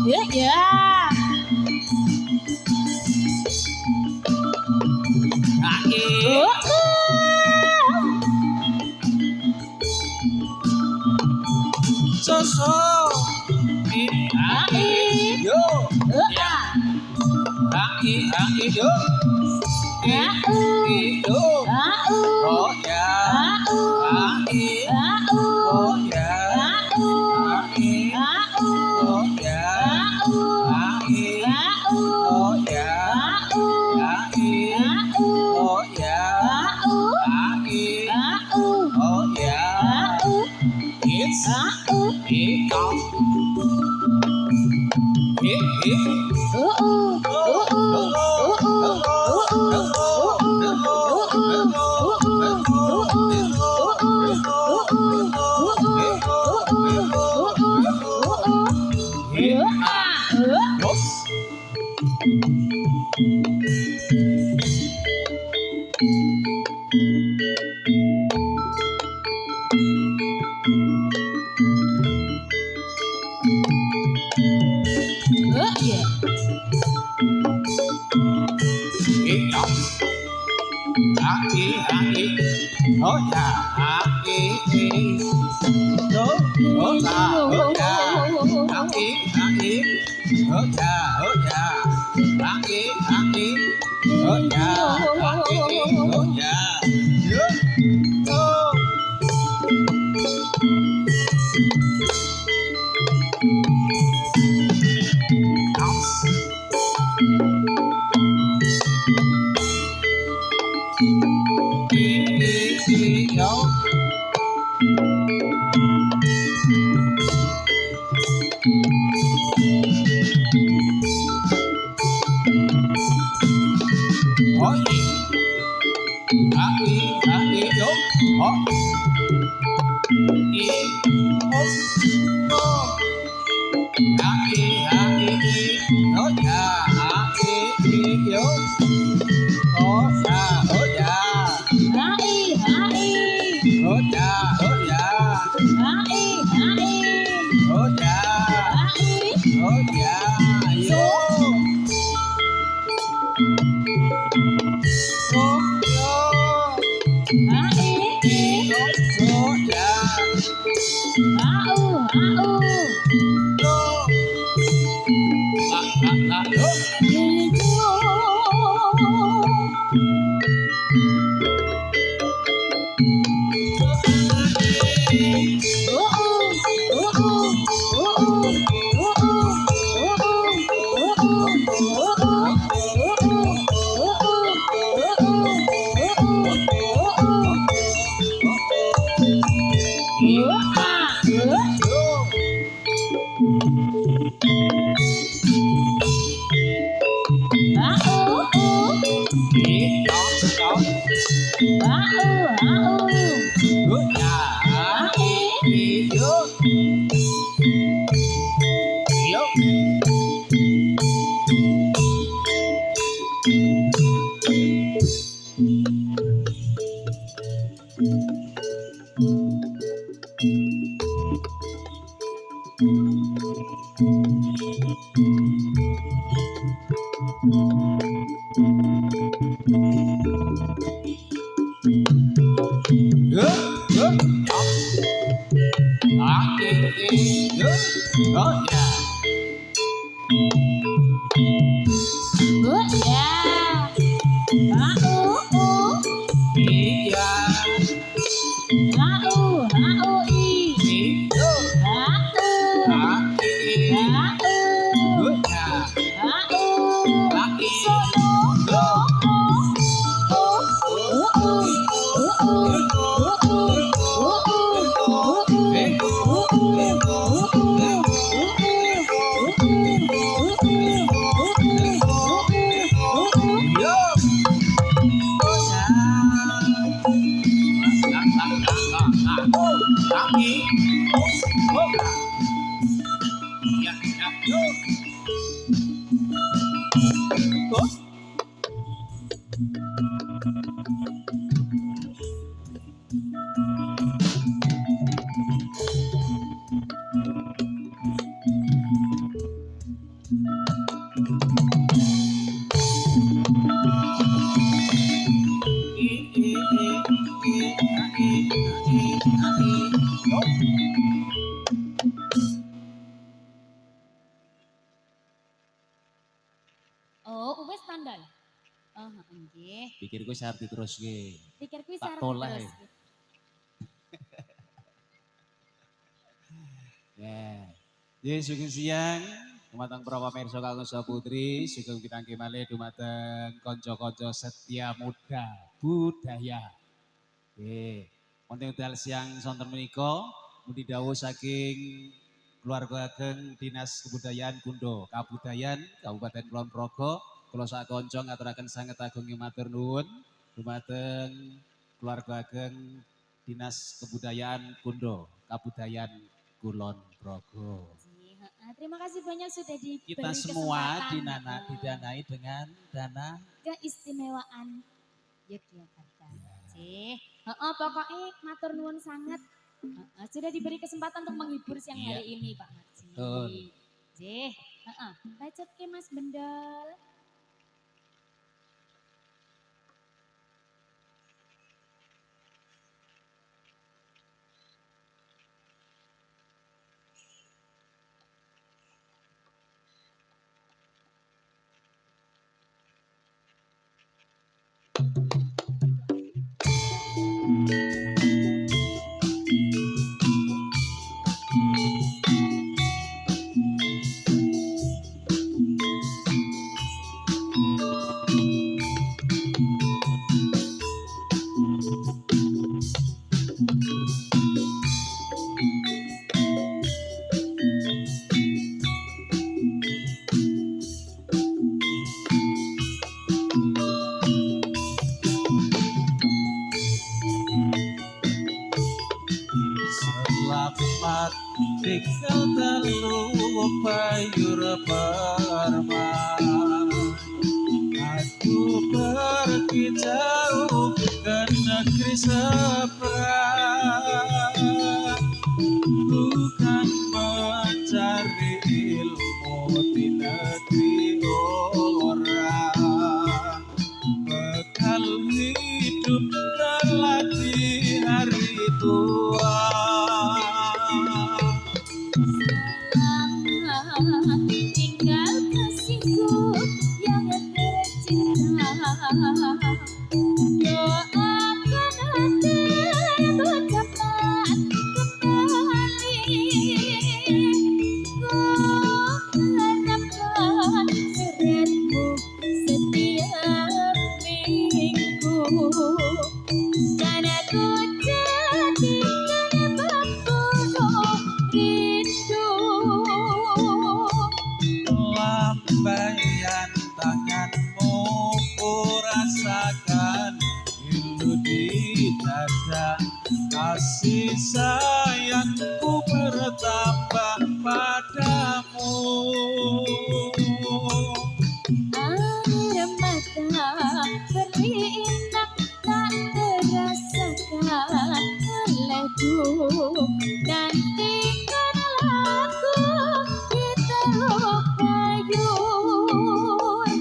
Yeah, yeah. So yo yo yo oh yeah oh yeah oh yeah oh yeah oh yeah oh yeah oh yeah it's it Pikirku saya arti terus ke. Pikirku Tak sarap toleh. terus. Ya. Jadi sugeng siang, dumateng para pamirsa kagem saputri, sugeng pitangke malih dumateng kanca-kanca setia muda budaya. Nggih. Wonten wekdal siang sonten menika mugi dawuh saking keluarga ageng Dinas Kebudayaan Kundo, Kabudayan Kabupaten Kulon Progo, kula sak kanca ngaturaken sanget agunging matur nuwun dumateng keluarga ageng Dinas Kebudayaan Kundo, Kabudayan Kulon Progo. Terima kasih banyak sudah diberi Kita semua kesempatan didanai dengan dana keistimewaan Yogyakarta. Pokoknya matur nuwun sangat. Sudah diberi kesempatan untuk menghibur siang Iya. hari ini Pak Marji. Betul. Bacot ke Mas Bendol. Selamat tinggal terlupa permai. Aku pergi jauh ke negeri seberang, bukan mencari ilmu di negeri orang. Bekal hidup telah di hari tua. Selamat tinggal kasihku yang tercinta. Doakan hatimu cepat kembali. Ku harapkan seretmu setiap minggu. Karena ku jadikan pembunuh rindu. Lambaian tanganmu ku rasakan rindu di dada. Kasih sayangku bertambah padamu. Air mata berlinang tak terasakan olehku. Nantikanlah aku di Teluk Gayung.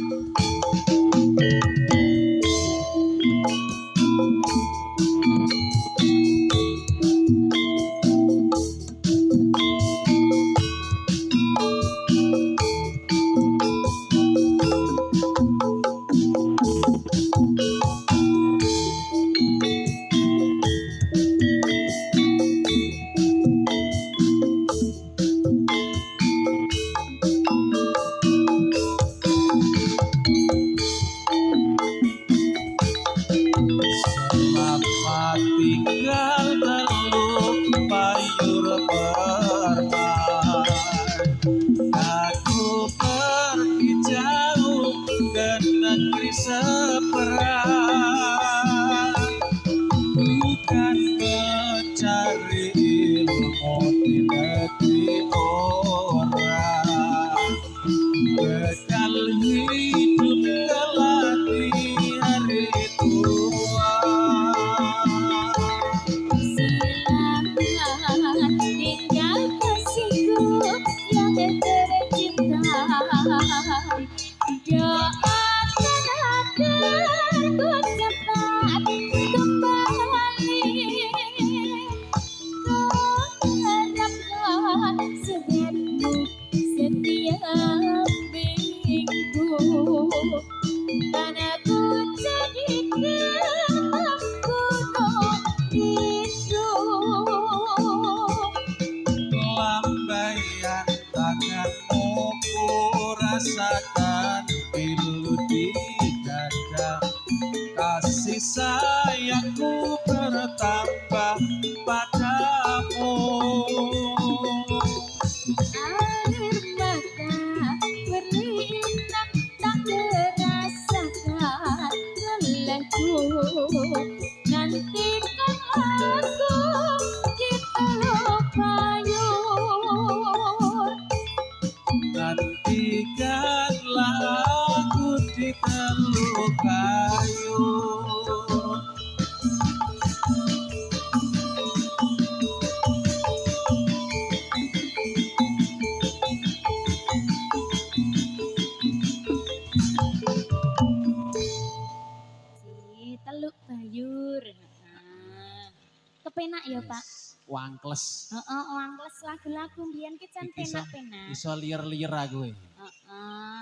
wangkles. Heeh, wangkles lagu-lagu mbiyen ki jan Iki iso- penak-penak. Iso lier-lier aku. Heeh.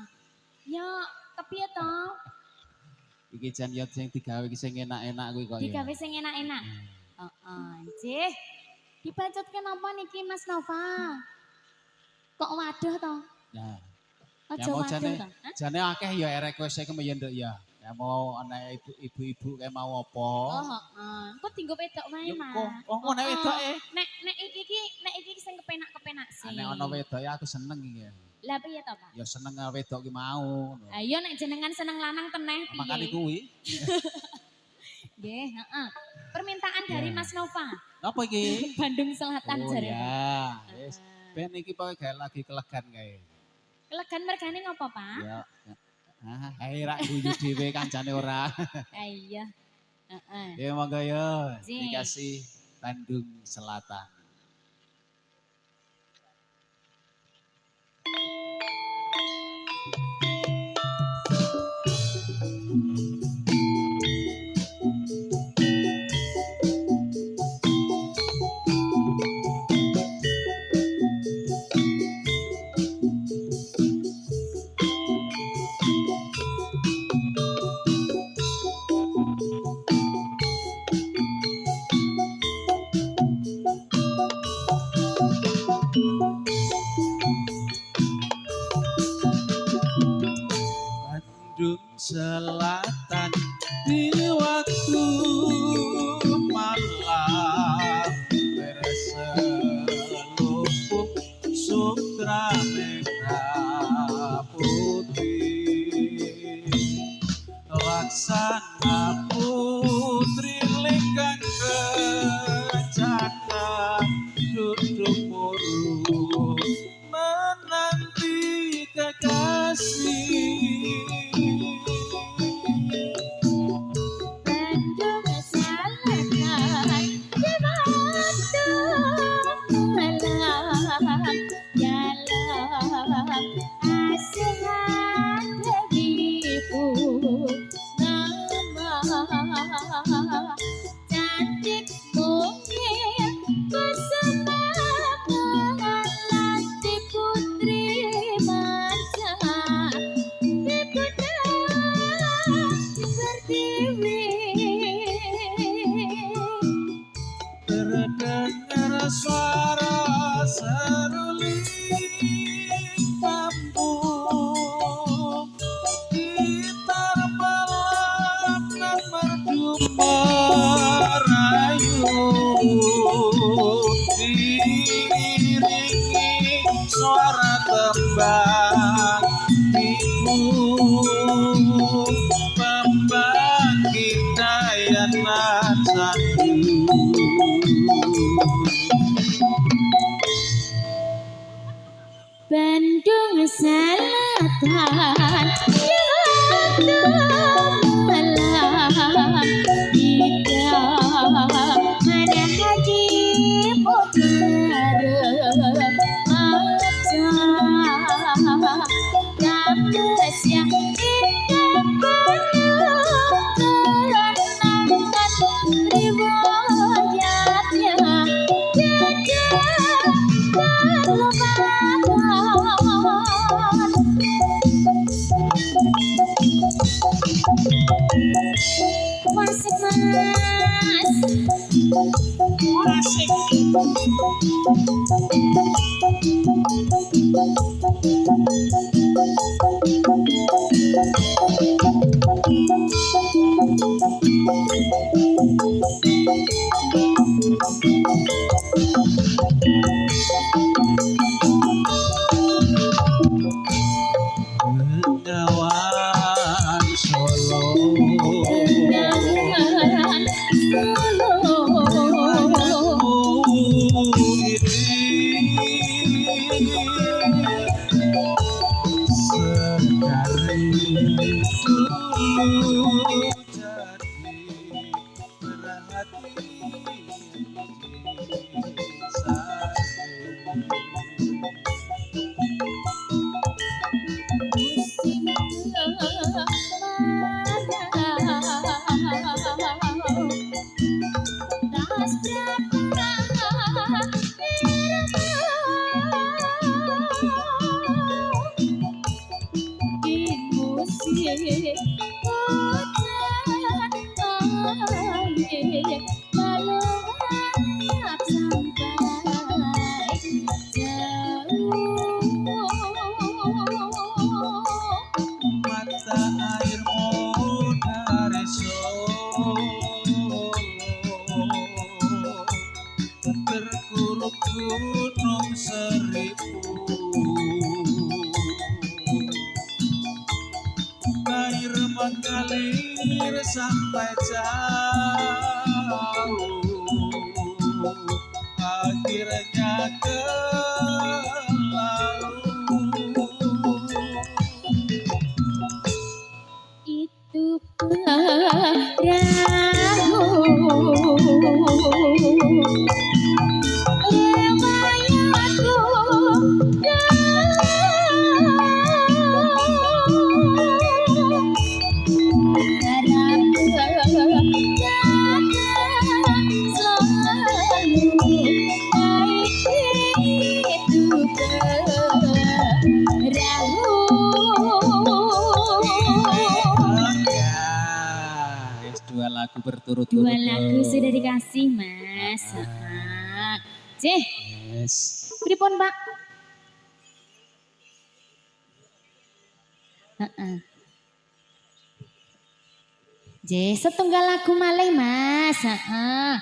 Ya, kepiye to? Iki jan ya sing digawe iki sing enak-enak kuwi kok ya. Digawe sing enak-enak. Heeh, nggih. Dibacotke napa niki Mas Nova? Kok waduh to? Nah, Aja ya mau waduh to. Hah? jane akeh ya request e kemeyen nduk ya. Ya mau ana ibu-ibu kayak mau apa? Oh, heeh. Kok tinggo wedok wae, Ya Mas. kok oh nek wedoke. Nek iki sing kepenak-kepenak sih. Nek ana wedoke aku seneng iki. Lah piye to, Pak? Ya seneng wedok ki mau. Ayo nek jenengan seneng lanang teneh Makane piye? kuwi. Nggih, heeh. Permintaan dari Ya. Mas Nova. Apa iki? Bandung Selatan Oh jare. ya, wis. Ben iki pokoke gawe lagi kelegan kae. Kelegan mergane ngopo, Pak? Ya. Ae rak guyu dhewe kancane ora. Ah, iya. Heeh. Ya monggo ya, Sing. dikasih Bandung Selatan. Bandung Selatan di waktu malam berselubung sutra merah putih laksana putri lenggang kencana duduk murung menanti kekasih. Bandung Selatan di Bandung malam jalan asihan dewiku nama cantik mungil kesenangan lati putri manja ibunda pertiwi. Terdengar suara seruling kampung gitar malam dan merdu merayu diiringi suara tembang ibu pembangkit daya satu. Bandung Selatan ya malam tidak ada haji putar aja kamus yang indah penuh kerenangan riwayatnya tidak terlupakan. Wasik Mas. Asik. Bengawan Solo. Bengawan Solo. mengalir sampai jauh, akhirnya ke lalu. Itu perahu Dua lagu berturut-turut. Dua lagu sudah dikasih, Mas. Cih, Yes. pripun, Pak? Heeh. Setunggal lagu malih, Mas. Heeh.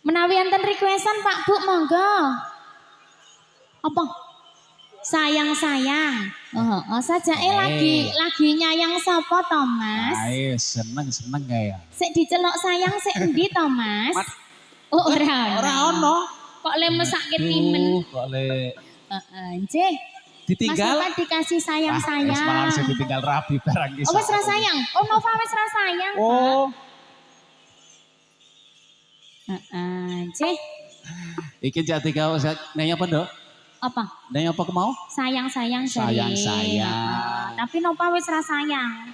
Menawi enten requestan Pak Bu, monggo. Apa? Sayang. Oh, sajake lagi nyayang sapa to, Mas? Ayo seneng kaya. Sik dicelok sayang sik endi to, Mas? Oh, ora ono. Kok le mesake timen. Kok le Heeh, nggih. ditinggal. Mas Nova dikasih sayang-sayang. Wis malah sing ditinggal rabi barang iki. Oh, wis ra sayang. Oh, Nova wis ra sayang. Oh. Heeh, nggih. Iki jati kau nanya apa, Dok? Apa? Nanya apa mau? Sayang-sayang Sayang. Tapi Nova wis ra sayang.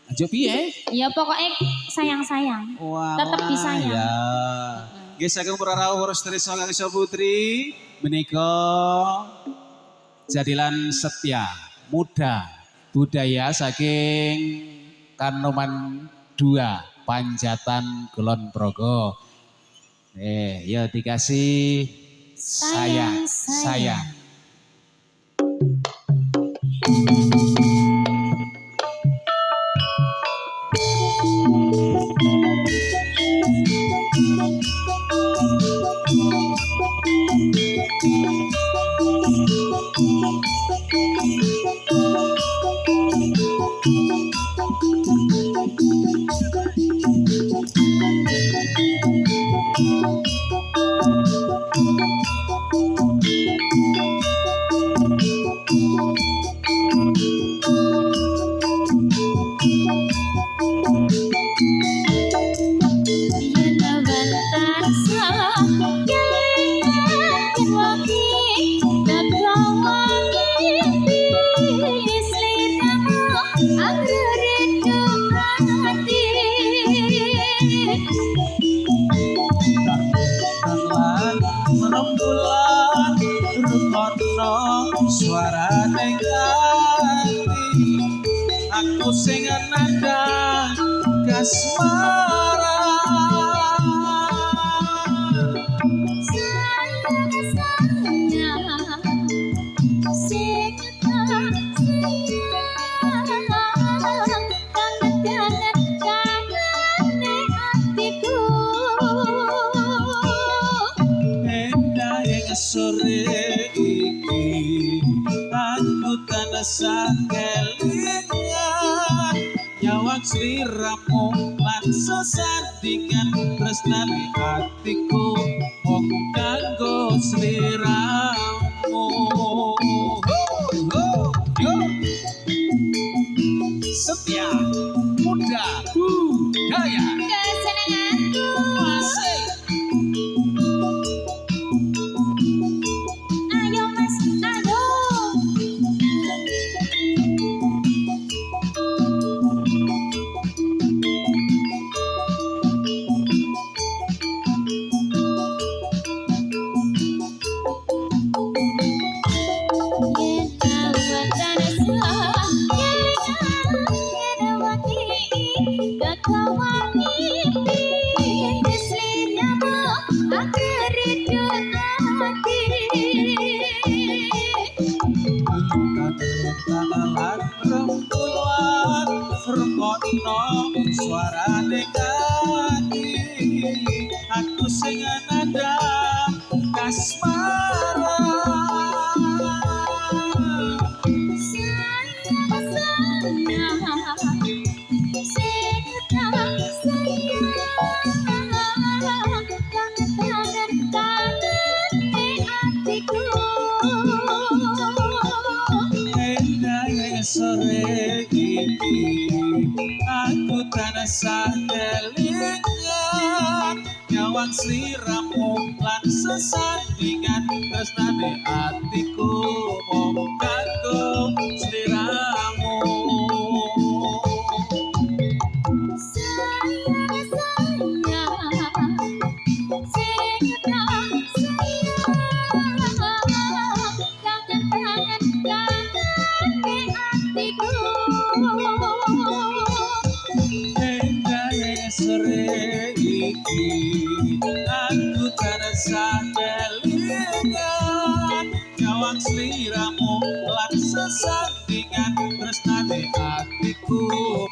Aja piye? Ya pokoknya sayang-sayang. Wah. Tetep disayang. Ya. Nggih saking para rawuh Restri Sanggang Putri menika jadilan setia muda budaya saking Kanoman 2 Panjatan Kulon Progo. Ya dikasih sayang. Suara negati aku sing nandang kasmara endah yang sore iki aku tanasa kelingan nyawang sliramu lan sesandingan tresnane atiku wong kanggo sliramu. Yo. Setia muda budaya Kesenanganku. asik. Ayo Mas, ayo. hatiku. Endah sore iki aku tansah kelingan nyawang sliramu lan sesandingan tresnane atiku mung kanggo sliramu. Sayang, sayang, sing tak sayang, kangen, kangen, kangen di hatiku. Endah sore iki aku tansah kelingan nyawang sliramu lan sesandingan tresnane atiku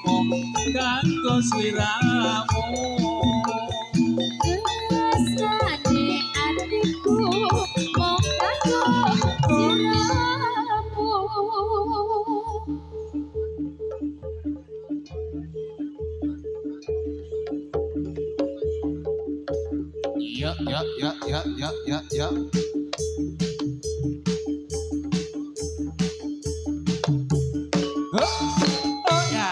mung kanggo sliramu. Tresnane hatiku mung kanggo sliramu. Ya ya ya ya ya ya ya. Oh ya. Oh ya.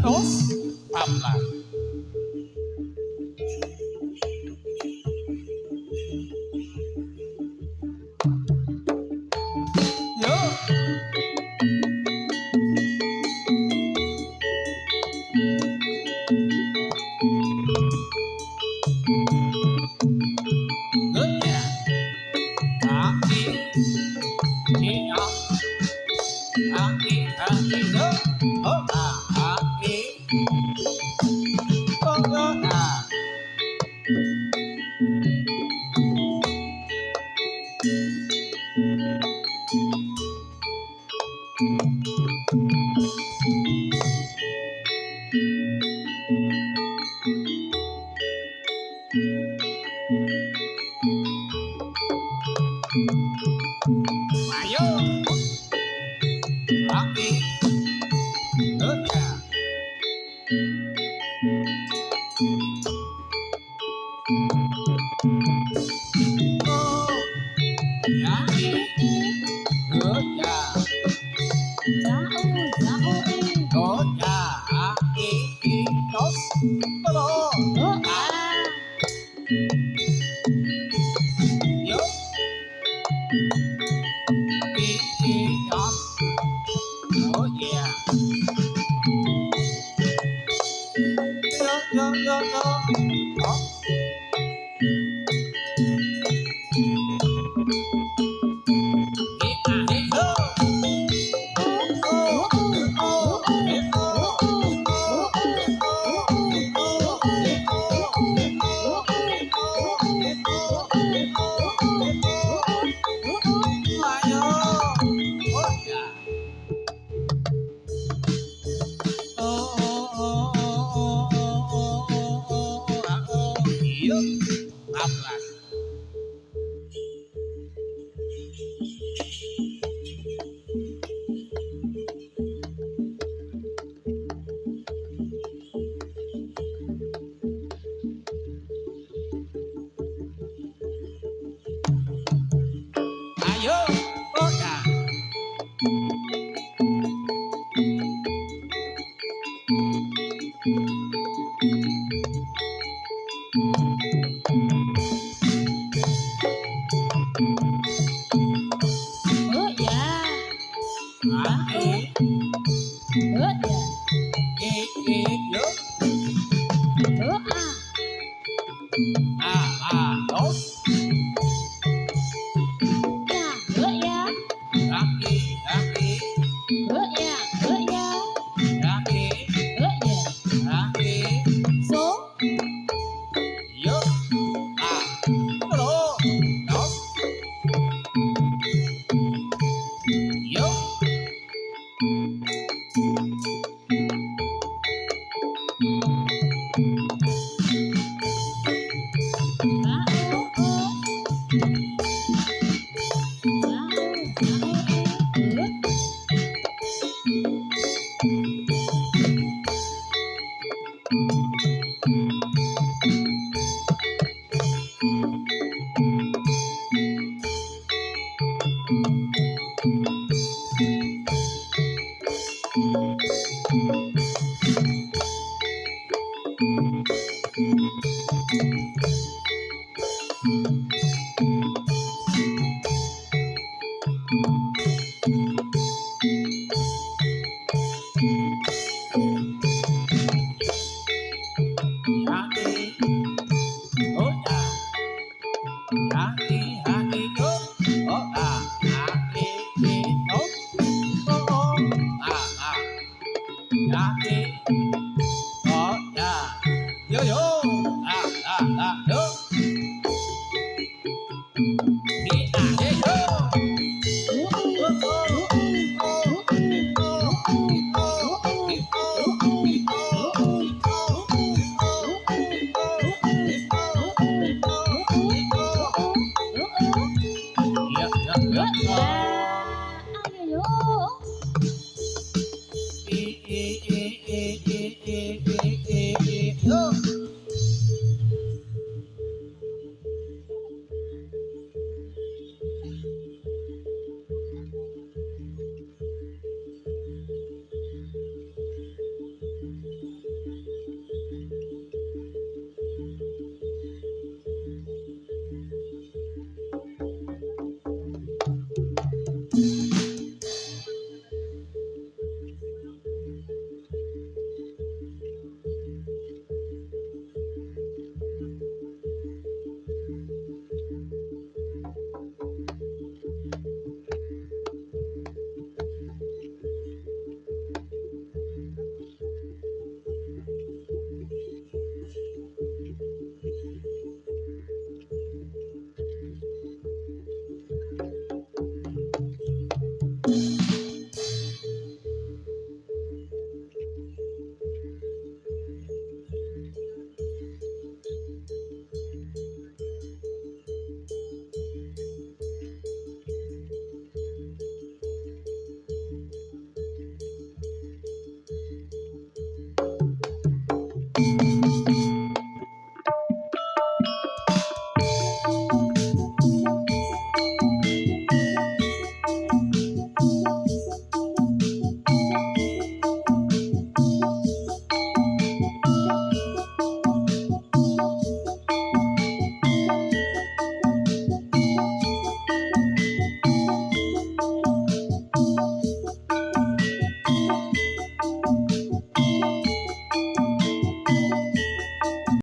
Dos, pamla. Yo. Ayo. Aki. Ya. Oh. Ya. Oh ya. Oh ya. Dos. Todo. Yo. Dos. Oh yeah. Yo yo yo yo. Oh. Yuk, 14.